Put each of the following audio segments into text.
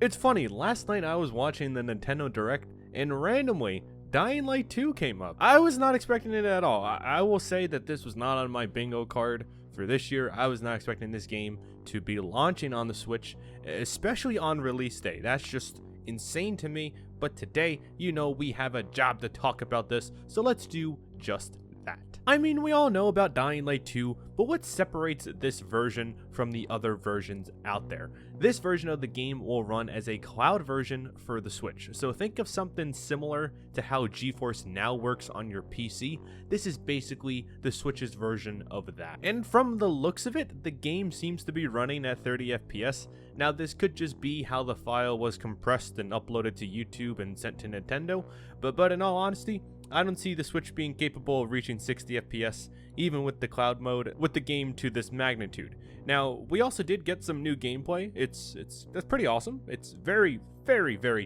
It's funny, last night I was watching the Nintendo Direct and randomly Dying Light 2 came up. I was not expecting it at all. I will say that this was not on my bingo card for this year. I was not expecting this game to be launching on the Switch, especially on release day. That's just insane to me. But today, you know, we have a job to talk about this, so let's do just that. I mean, we all know about Dying Light 2, but what separates this version from the other versions out there? This version of the game will run as a cloud version for the Switch, so think of something similar to how GeForce Now works on your PC. This is basically the Switch's version of that. And from the looks of it, the game seems to be running at 30 FPS. Now, this could just be how the file was compressed and uploaded to YouTube and sent to Nintendo, but in all honesty, I don't see the Switch being capable of reaching 60 FPS, even with the cloud mode, with the game to this magnitude. Now, we also did get some new gameplay. That's pretty awesome. It's very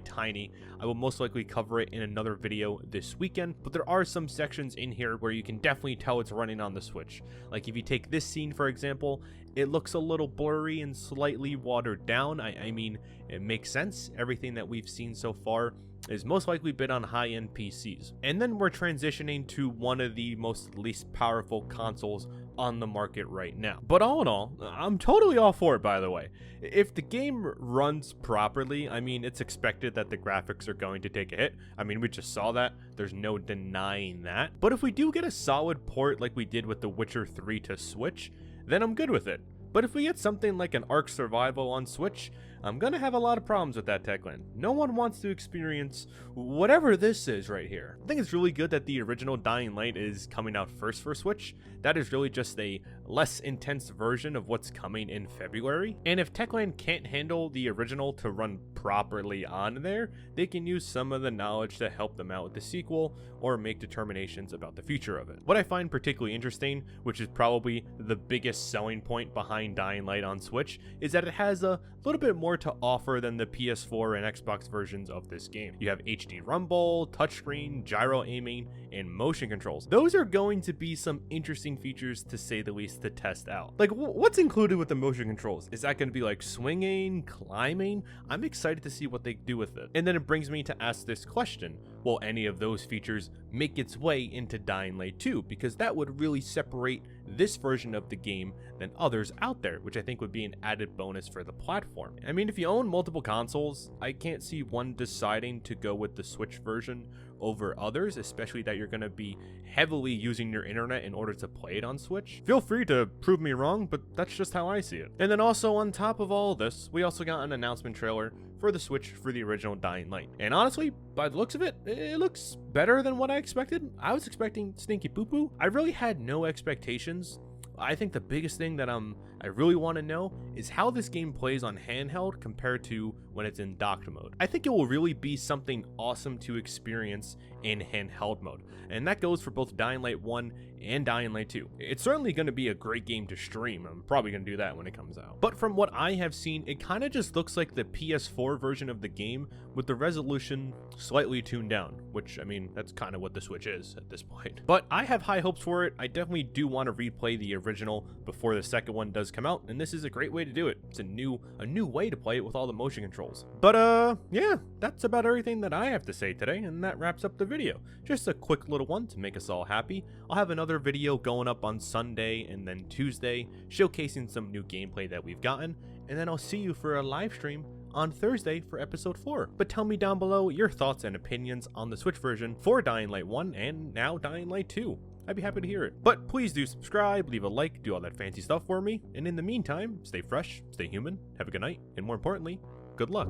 tiny. I will most likely cover it in another video this weekend, but there are some sections in here where you can definitely tell it's running on the Switch. Like if you take this scene, for example, it looks a little blurry and slightly watered down. I mean, it makes sense. Everything that we've seen so far is most likely been on high-end PCs. And then we're transitioning to one of the least powerful consoles on the market right now. But all in all, I'm totally all for it, by the way. If the game runs properly, I mean, it's expected that the graphics are going to take a hit. I mean, we just saw that. There's no denying that. But if we do get a solid port like we did with The Witcher 3 to Switch, then I'm good with it. But if we get something like an Ark Survival on Switch, I'm gonna have a lot of problems with that techland. No one wants to experience whatever this is right here. I think it's really good that the original Dying Light is coming out first for Switch. That is really just a less intense version of what's coming in February. And if Techland can't handle the original to run properly on there, they can use some of the knowledge to help them out with the sequel or make determinations about the future of it. What I find particularly interesting, which is probably the biggest selling point behind Dying Light on Switch, is that it has a little bit more to offer than the PS4 and Xbox versions of this game. You have HD rumble, touchscreen, gyro aiming, and motion controls. Those are going to be some interesting features, to say the least, to test out. Like, what's included with the motion controls? Is that going to be like swinging, climbing? I'm excited to see what they do with it. And then it brings me to ask this question: will any of those features make its way into Dying Light 2? Because that would really separate this version of the game than others out there, which I think would be an added bonus for the platform. I mean, if you own multiple consoles, I can't see one deciding to go with the Switch version over others, especially that you're going to be heavily using your internet in order to play it on Switch. Feel free to prove me wrong, but that's just how I see it. And then also on top of all of this, we also got an announcement trailer for the Switch for the original Dying Light. And honestly, by the looks of it, it looks better than what I expected. I was expecting stinky poo-poo. I really had no expectations. I think the biggest thing that I really want to know is how this game plays on handheld compared to when it's in docked mode. I think it will really be something awesome to experience in handheld mode, and that goes for both Dying Light 1 and Dying Light 2. It's certainly going to be a great game to stream. I'm probably going to do that when it comes out. But from what I have seen, it kind of just looks like the PS4 version of the game with the resolution slightly tuned down, which, I mean, that's kind of what the Switch is at this point. But I have high hopes for it. I definitely do want to replay the original before the second one does come out, and this is a great way to do it. It's a new way to play it with all the motion controls. But yeah, that's about everything that I have to say today, and that wraps up the video. Just a quick little one to make us all happy. I'll have another video going up on Sunday and then Tuesday showcasing some new gameplay that we've gotten, and then I'll see you for a live stream on Thursday for episode 4. But tell me down below your thoughts and opinions on the Switch version for Dying Light 1 and now Dying Light 2. I'd be happy to hear it. But please do subscribe, leave a like, do all that fancy stuff for me, and in the meantime, stay fresh, stay human, have a good night, and more importantly, good luck.